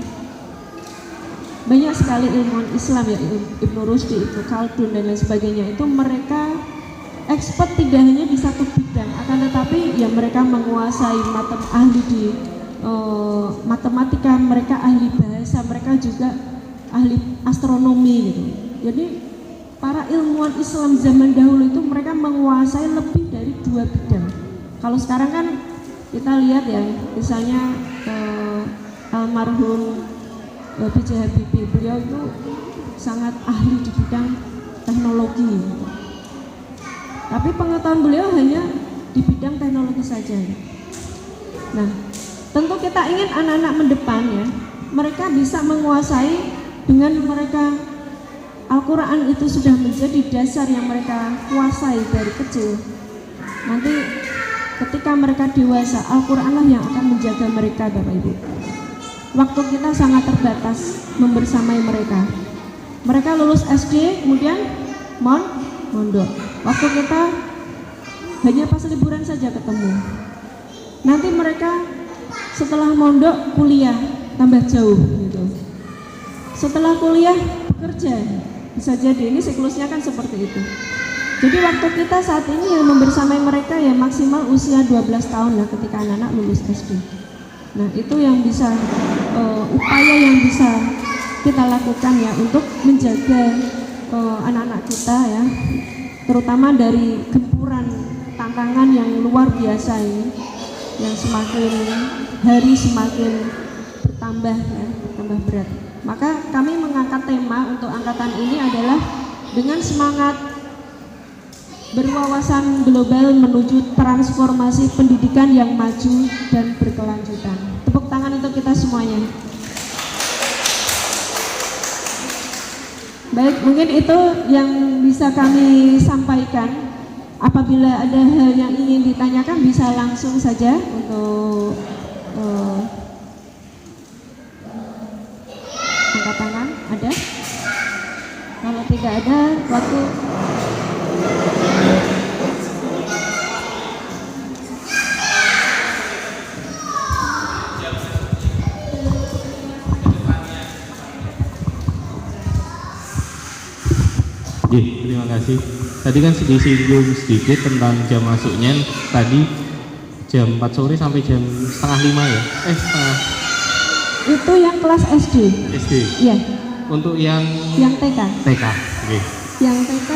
B: banyak sekali ilmuwan Islam ya, Ibnu Rushdi, Ibnu Khaldun dan lain sebagainya, itu mereka expert tidak hanya di satu bidang, akan tetapi ya mereka menguasai ahli di matematika, mereka ahli bahasa, mereka juga ahli astronomi gitu. Jadi para ilmuwan Islam zaman dahulu itu mereka menguasai lebih dari 2 bidang. Kalau sekarang kan kita lihat ya, misalnya almarhum B.J. Habibie, beliau itu sangat ahli di bidang teknologi. Tapi pengetahuan beliau hanya di bidang teknologi saja. Nah, tentu kita ingin anak-anak mendepan ya, mereka bisa menguasai dengan mereka Al-Quran itu sudah menjadi dasar yang mereka kuasai dari kecil. Nanti ketika mereka dewasa, Al-Quranlah yang akan menjaga mereka Bapak Ibu. Waktu kita sangat terbatas membersamai mereka. Mereka lulus SD, kemudian mondok. Waktu kita hanya pas liburan saja ketemu. Nanti mereka setelah mondok kuliah tambah jauh gitu. Setelah kuliah bekerja, bisa jadi ini siklusnya kan seperti itu. Jadi waktu kita saat ini yang membersamai mereka ya maksimal usia 12 tahun lah ketika anak-anak lulus SD. Nah itu yang bisa upaya yang bisa kita lakukan ya untuk menjaga anak-anak kita ya, terutama dari gempuran tantangan yang luar biasa ini, yang semakin hari semakin bertambah ya, bertambah berat. Maka kami mengangkat tema untuk angkatan ini adalah dengan semangat berwawasan global menuju transformasi pendidikan yang maju dan berkelanjutan. Tepuk tangan untuk kita semuanya. Baik, mungkin itu yang bisa kami sampaikan. Apabila ada hal yang ingin ditanyakan bisa langsung saja untuk angkat tangan. Ada? Kalau tidak ada, waktu
E: terima kasih. Tadi kan disinggung sedikit tentang jam masuknya. Tadi jam 4 sore sampai jam setengah 5 ya? Setengah.
B: itu yang kelas SD.
E: SD.
B: Iya.
E: Untuk yang
B: TK.
E: TK. Oke.
B: Yang TK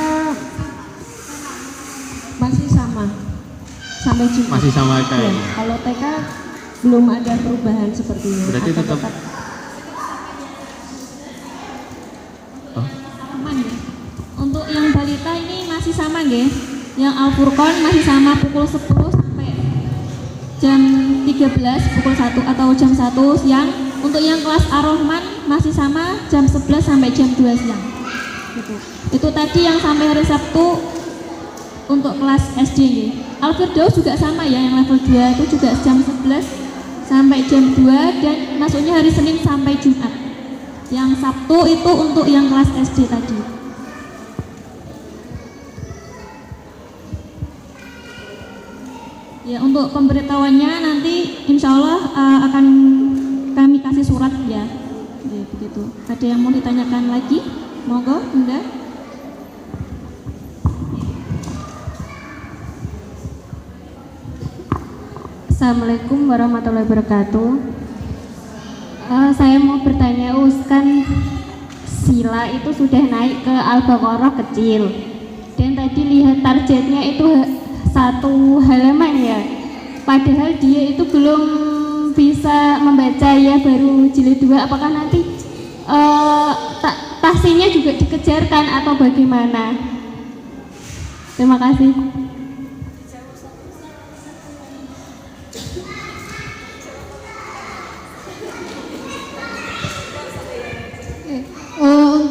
B: masih sama sampai Jumat.
E: Masih sama kayak
B: Ya,
E: ini.
B: kalau TK belum ada perubahan sepertinya.
E: Berarti
B: Akan
E: tetap Oh,
C: Aman ya. Untuk yang balita ini masih sama nggih. Yang Al-Furqan masih sama pukul 10 sampai jam 13 pukul 1 atau jam 1 siang. Untuk yang kelas Ar-Rahman masih sama jam 11 sampai jam 2 siang. Gitu. Itu tadi yang sampai hari Sabtu untuk kelas SD nggih. Al-Firdaus juga sama ya, yang level 2 itu juga jam 11 sampai jam 2 dan masuknya hari Senin sampai Jumat. Yang Sabtu itu untuk yang kelas SD tadi. Ya, untuk pemberitahuannya nanti insya Allah akan kami kasih surat ya. Ya, begitu. Ada yang mau ditanyakan lagi? Monggo, Bunda.
A: Assalamualaikum warahmatullahi wabarakatuh. Saya mau bertanya, kan sila itu sudah naik ke Al-Baqarah kecil dan tadi lihat targetnya itu 1 halaman ya, padahal dia itu belum bisa membaca ya, baru jilid 2. Apakah nanti tahsinnya juga dikejarkan atau bagaimana? Terima kasih.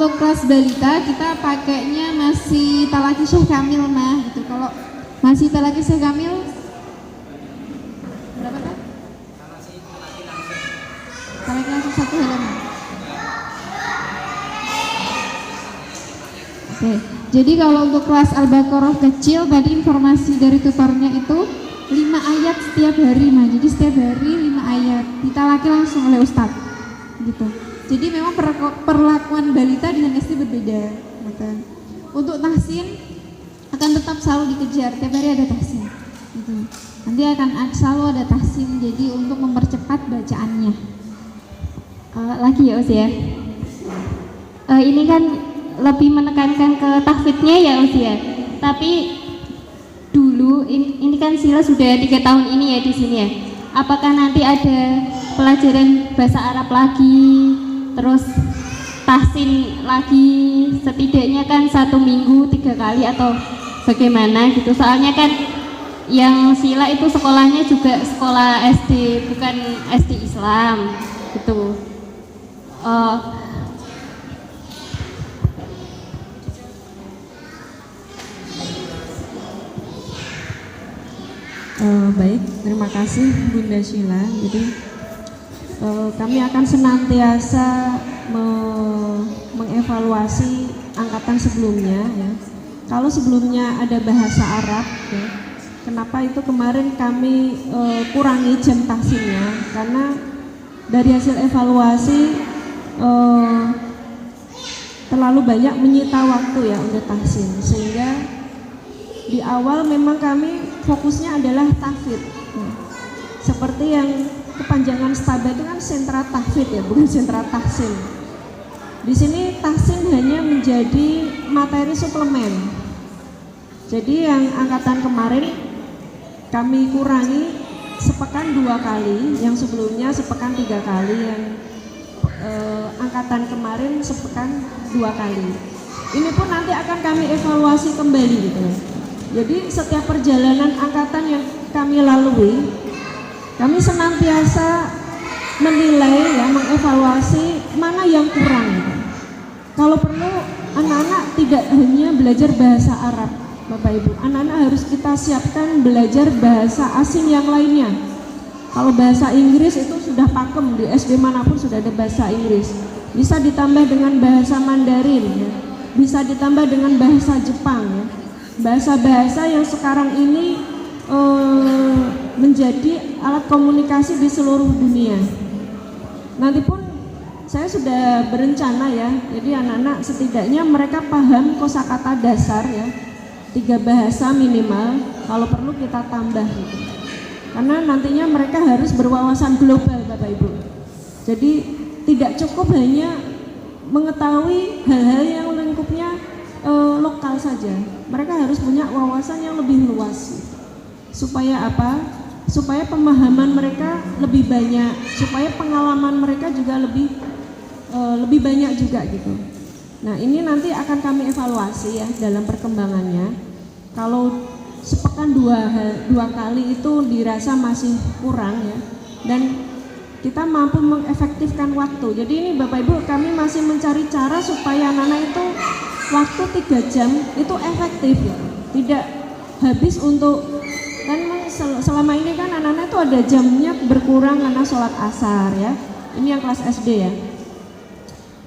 D: Untuk kelas balita kita pakainya masih Talaki Syekh Kamil mah gitu. Kalau masih Talaki Syekh Kamil berapa kan? Talaki langsung 1 halaman. Oke. Jadi kalau untuk kelas Al-Baqarah kecil tadi informasi dari tutornya itu 5 ayat setiap hari mah. Jadi setiap hari 5 ayat ditalaki langsung oleh Ustadz gitu. Jadi memang perlakuan balita dengan SD berbeda. Gitu. Untuk tahsin akan tetap selalu dikejar, tiap hari ada tahsin. Gitu. Nanti akan selalu ada tahsin. Jadi untuk mempercepat bacaannya.
A: Lagi ya Us ya. Ini kan lebih menekankan ke tahfidnya ya Us ya. Tapi dulu ini kan sila sudah 3 tahun ini ya di sini ya. Apakah nanti ada pelajaran bahasa Arab lagi? Terus tahsin lagi, setidaknya kan 1 minggu 3 kali atau bagaimana gitu. Soalnya kan yang sila itu sekolahnya juga sekolah SD, bukan SD Islam gitu.
B: Baik, terima kasih Bunda Sheila. Jadi kami akan senantiasa mengevaluasi angkatan sebelumnya ya. Kalau sebelumnya ada bahasa Arab ya, kenapa itu kemarin kami kurangi jam tahsinnya, karena dari hasil evaluasi terlalu banyak menyita waktu ya untuk tahsin, sehingga di awal memang kami fokusnya adalah tahfidz ya. Seperti yang kepanjangan STABA itu kan sentra tahfidz ya, bukan sentra tahsin. Di sini tahsin hanya menjadi materi suplemen. Jadi yang angkatan kemarin kami kurangi sepekan 2 kali, yang sebelumnya sepekan 3 kali, yang angkatan kemarin sepekan 2 kali. Ini pun nanti akan kami evaluasi kembali gitu. Jadi setiap perjalanan angkatan yang kami lalui, kami senantiasa menilai ya, mengevaluasi mana yang kurang gitu. Kalau perlu anak-anak tidak hanya belajar bahasa Arab, Bapak Ibu, anak-anak harus kita siapkan belajar bahasa asing yang lainnya. Kalau bahasa Inggris itu sudah pakem, di SD manapun sudah ada bahasa Inggris. Bisa ditambah dengan bahasa Mandarin ya. Bisa ditambah dengan bahasa Jepang ya. Bahasa-bahasa yang sekarang ini menjadi alat komunikasi di seluruh dunia. Nanti pun saya sudah berencana ya, jadi anak-anak setidaknya mereka paham kosakata dasar ya, 3 bahasa minimal, kalau perlu kita tambah gitu. Karena nantinya mereka harus berwawasan global Bapak Ibu. Jadi tidak cukup hanya mengetahui hal-hal yang lingkupnya lokal saja. Mereka harus punya wawasan yang lebih luas. Supaya apa? Supaya pemahaman mereka lebih banyak, supaya pengalaman mereka juga lebih banyak juga gitu. Nah, ini nanti akan kami evaluasi ya dalam perkembangannya. Kalau sepekan dua kali itu dirasa masih kurang ya, dan kita mampu mengefektifkan waktu. Jadi ini Bapak Ibu, kami masih mencari cara supaya anak-anak itu waktu 3 jam itu efektif ya. Tidak habis untuk, kan selama ini kan anak-anak itu ada jamnya berkurang karena sholat asar ya. Ini yang kelas SD ya.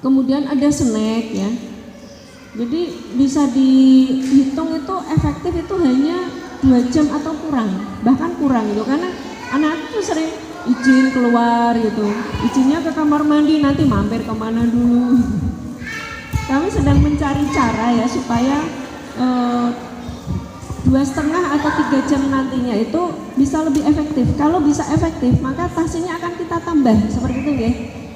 B: Kemudian ada snack ya. Jadi bisa dihitung itu efektif itu hanya 2 jam atau kurang, bahkan kurang gitu, karena anak itu sering izin keluar gitu, izinnya ke kamar mandi, nanti mampir kemana dulu. Kami sedang mencari cara ya supaya 2,5 atau 3 jam nantinya itu bisa lebih efektif. Kalau bisa efektif maka tahsinnya akan kita tambah seperti itu ya.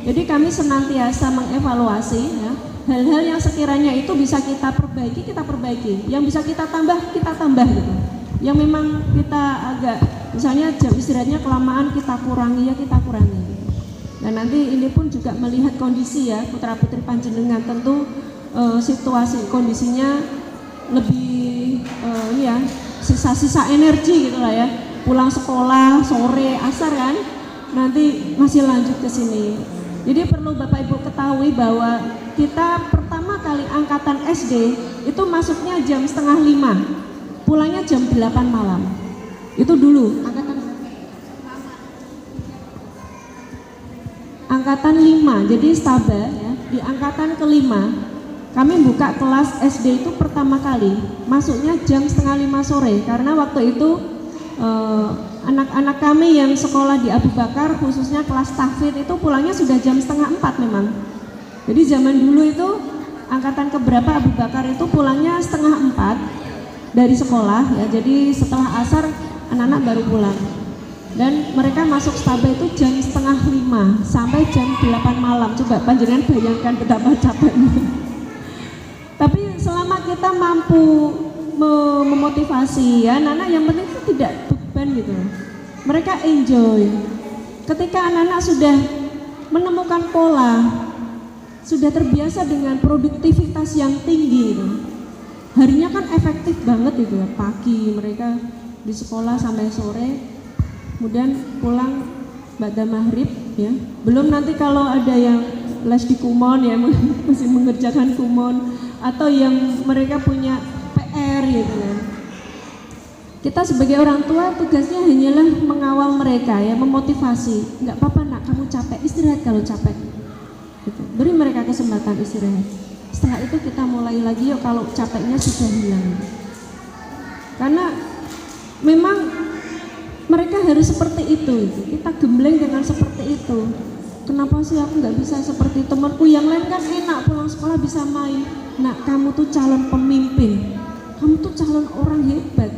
B: Jadi kami senantiasa mengevaluasi ya, hal-hal yang sekiranya itu bisa kita perbaiki, yang bisa kita tambah gitu. Yang memang kita agak, misalnya jam istirahatnya kelamaan, kita kurangi. Dan nanti ini pun juga melihat kondisi ya, putra-putri panjenengan tentu situasi kondisinya lebih sisa-sisa energi gitu lah ya. Pulang sekolah sore asar kan, nanti masih lanjut ke sini. Jadi perlu Bapak Ibu ketahui bahwa kita pertama kali angkatan SD itu masuknya jam 4:30, pulangnya jam 8 malam. Itu dulu angkatan 5, jadi staba ya. Di angkatan kelima kami buka kelas SD itu pertama kali masuknya jam 4:30 sore, karena waktu itu anak-anak kami yang sekolah di Abu Bakar khususnya kelas tahfidz itu pulangnya sudah jam 3:30 memang. Jadi zaman dulu itu angkatan keberapa Abu Bakar itu pulangnya 3:30 dari sekolah ya. Jadi setelah asar anak-anak baru pulang. Dan mereka masuk staba itu jam 4:30 sampai jam 8 malam. Coba panjenengan bayangkan betapa capeknya. Tapi selama kita mampu memotivasi ya anak-anak, yang penting itu tidak beban gitu. Mereka enjoy. Ketika anak-anak sudah menemukan pola, sudah terbiasa dengan produktivitas yang tinggi gitu, harinya kan efektif banget itu ya. Pagi mereka di sekolah sampai sore, kemudian pulang ba'da maghrib ya. Belum nanti kalau ada yang les di kumon ya, masih mengerjakan kumon, atau yang mereka punya PR gitu kan. Kita sebagai orang tua tugasnya hanyalah mengawal mereka ya, memotivasi. Enggak apa-apa nak, kamu capek, istirahat kalau capek gitu. Beri mereka kesempatan istirahat. Setelah itu kita mulai lagi yuk kalau capeknya sudah hilang. Karena memang mereka harus seperti itu. Kita gembleng dengan seperti itu. Kenapa sih aku nggak bisa seperti temanku yang lain, kan enak pulang sekolah bisa main. Nah, kamu tuh calon pemimpin, kamu tuh calon orang hebat.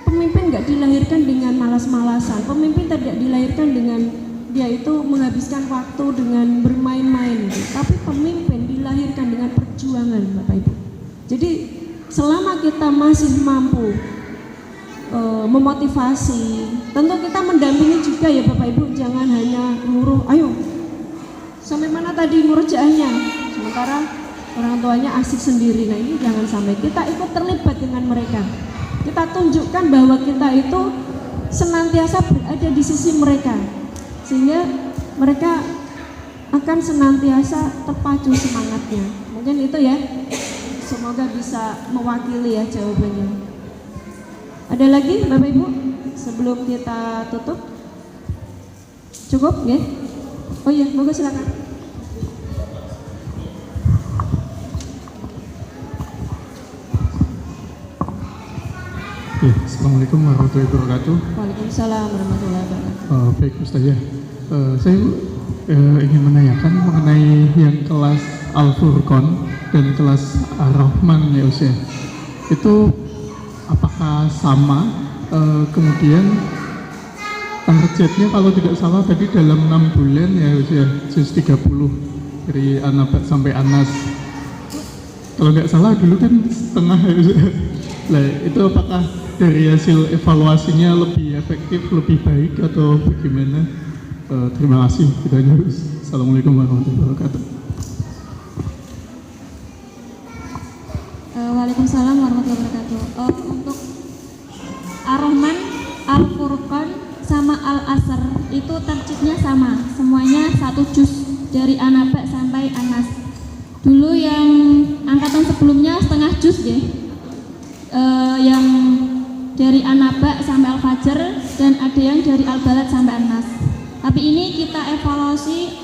B: Pemimpin nggak dilahirkan dengan malas-malasan. Pemimpin tidak dilahirkan dengan dia itu menghabiskan waktu dengan bermain-main. Tapi pemimpin dilahirkan dengan perjuangan, Bapak Ibu. Jadi selama kita masih mampu memotivasi, tentu kita mendampingi juga ya Bapak Ibu. Jangan hanya nyuruh, ayo sampai mana tadi ngerjaannya, sementara orang tuanya asik sendiri. Nah ini jangan sampai, kita ikut terlibat dengan mereka. Kita tunjukkan bahwa kita itu senantiasa berada di sisi mereka, sehingga mereka akan senantiasa terpacu semangatnya. Mungkin itu ya, semoga bisa mewakili ya jawabannya. Ada lagi Bapak Ibu sebelum kita tutup? Cukup ya? Oh iya, moga silakan.
F: Assalamualaikum warahmatullahi wabarakatuh.
B: Waalaikumsalam warahmatullahi wabarakatuh.
F: Baik Ustazah, saya ingin menanyakan mengenai yang kelas Al-Furqan dan kelas Ar-Rahman ya Ustaz. Itu apakah sama? Kemudian targetnya kalau tidak salah tadi dalam 6 bulan ya Ustaz, juz 30. dari Anaba sampai Anas. Kalau nggak salah dulu kan setengah ya Ustaz. Nah, itu apakah dari hasil evaluasinya lebih efektif, lebih baik atau bagaimana? Terima kasih. Kita aja. Assalamualaikum warahmatullahi wabarakatuh.
C: Waalaikumsalam warahmatullahi wabarakatuh. Untuk Ar-Rahman, Al-Furqan sama Al-Asr itu targetnya sama, semuanya 1 juz dari An-Naba sampai An-Nas. Dulu yang angkatan sebelumnya setengah juz deh, yang dari An-Naba sampai Al-Fajr, dan ada yang dari Al-Balad sampai An-Nas. Tapi ini kita evaluasi,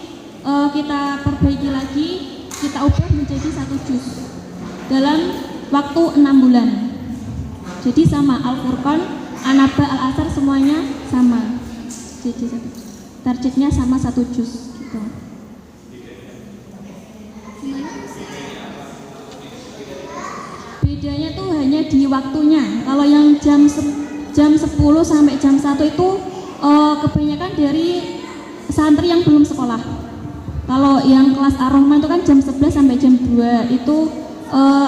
C: kita perbaiki lagi, kita ubah menjadi 1 juz dalam waktu 6 bulan. Jadi sama Al-Furqan, An-Naba, Al-Asr semuanya sama. Jadi targetnya sama 1 juz gitu. Bedanya tuh hanya di waktunya. Kalau yang jam 10 sampai jam 1 itu kebanyakan dari santri yang belum sekolah. Kalau yang kelas Ar-Rahman itu kan jam 11 sampai jam 2 itu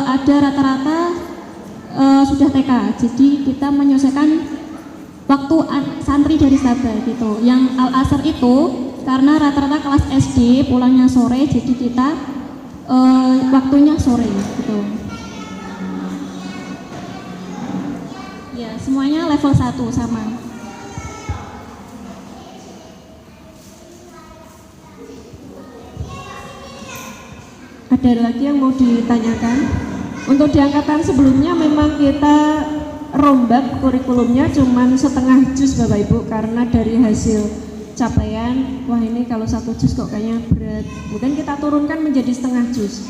C: ada rata-rata sudah TK. Jadi kita menyelesaikan waktu santri dari Sabah gitu. Yang Al-Asr itu karena rata-rata kelas SD pulangnya sore, jadi kita waktunya sore gitu. Ya, semuanya level 1 sama.
B: Ada lagi yang mau ditanyakan? Untuk di angkatan sebelumnya memang kita rombak kurikulumnya cuman setengah juz Bapak Ibu, karena dari hasil capaian, wah ini kalau 1 juz kok kayaknya berat, kemudian kita turunkan menjadi setengah juz.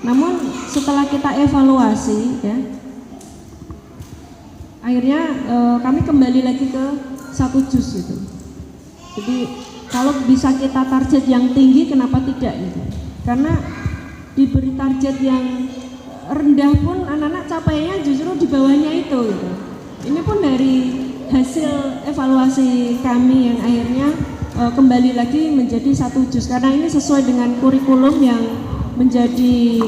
B: Namun setelah kita evaluasi ya, akhirnya kami kembali lagi ke 1 juz gitu. Jadi kalau bisa kita target yang tinggi, kenapa tidak gitu? Karena diberi target yang rendah pun anak-anak capainya justru di bawahnya itu gitu. Ini pun dari hasil evaluasi kami yang akhirnya kembali lagi menjadi 1 juz, karena ini sesuai dengan kurikulum yang menjadi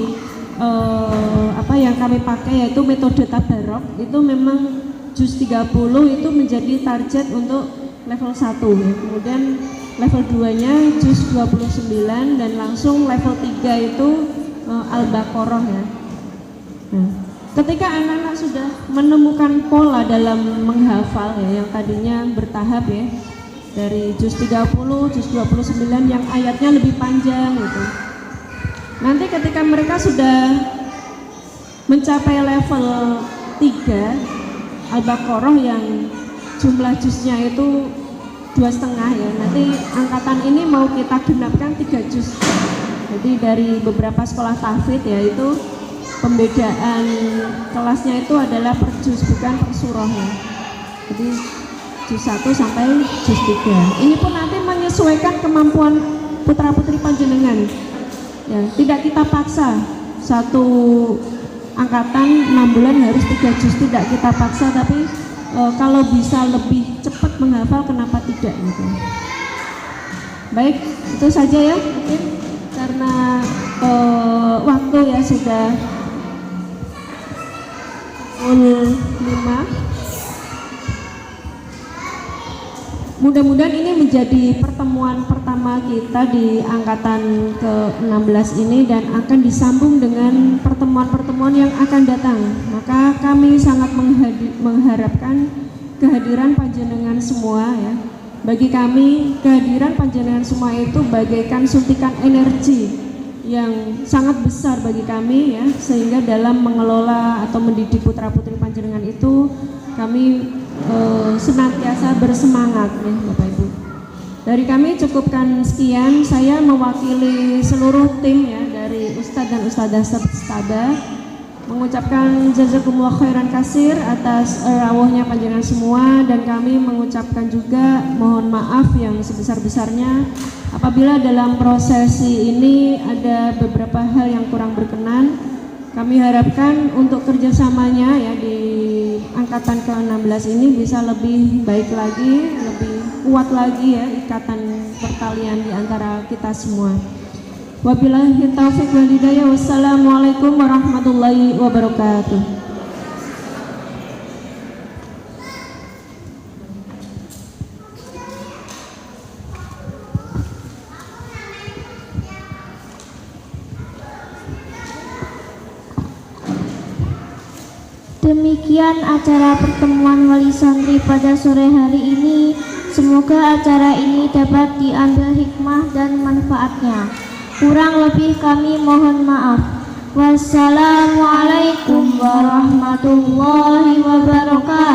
B: apa yang kami pakai, yaitu metode tabarok. Itu memang juz 30 itu menjadi target untuk level 1 ya. Kemudian level 2-nya juz 29 dan langsung level 3 itu Al-Baqarah ya. Nah, ketika anak-anak sudah menemukan pola dalam menghafal ya, yang tadinya bertahap ya, dari juz 30, juz 29 yang ayatnya lebih panjang gitu. Nanti ketika mereka sudah mencapai level 3 Al-Baqarah yang jumlah juznya itu 2,5 ya, nanti angkatan ini mau kita genapkan 3 juz. Jadi dari beberapa sekolah tahfidz ya, itu pembedaan kelasnya itu adalah per juz, bukan per surah ya. Jadi juz 1 sampai juz 3. Ini pun nanti menyesuaikan kemampuan putra-putri panjenengan ya, tidak kita paksa satu angkatan 6 bulan harus 3 juz, tidak kita paksa, tapi kalau bisa lebih cepat menghafal, kenapa tidak gitu. Baik, itu saja ya, mungkin karena waktu ya sudah pukul 5. Mudah-mudahan ini menjadi pertemuan pertama kita di angkatan ke-16 ini dan akan disambung dengan pertemuan-pertemuan yang akan datang. Maka kami sangat mengharapkan kehadiran panjenengan semua ya. Bagi kami, kehadiran panjenengan semua itu bagaikan suntikan energi yang sangat besar bagi kami ya, sehingga dalam mengelola atau mendidik putra-putri panjenengan itu kami senantiasa bersemangat ya Bapak Ibu. Dari kami cukupkan sekian. Saya mewakili seluruh tim ya dari Ustadz dan Ustadzah Stabah mengucapkan jazakumullah khairan kasir atas rawuhnya panjenengan semua, dan kami mengucapkan juga mohon maaf yang sebesar-besarnya apabila dalam prosesi ini ada beberapa hal yang kurang berkenan. Kami harapkan untuk kerjasamanya ya di angkatan ke-16 ini bisa lebih baik lagi, lebih kuat lagi ya ikatan pertalian di antara kita semua. Wabillahi taufiq wal hidayah. Wassalamualaikum warahmatullahi wabarakatuh.
A: Demikian acara pertemuan wali santri pada sore hari ini. Semoga acara ini dapat diambil hikmah dan manfaatnya. Kurang lebih kami mohon maaf. Wassalamualaikum warahmatullahi wabarakatuh.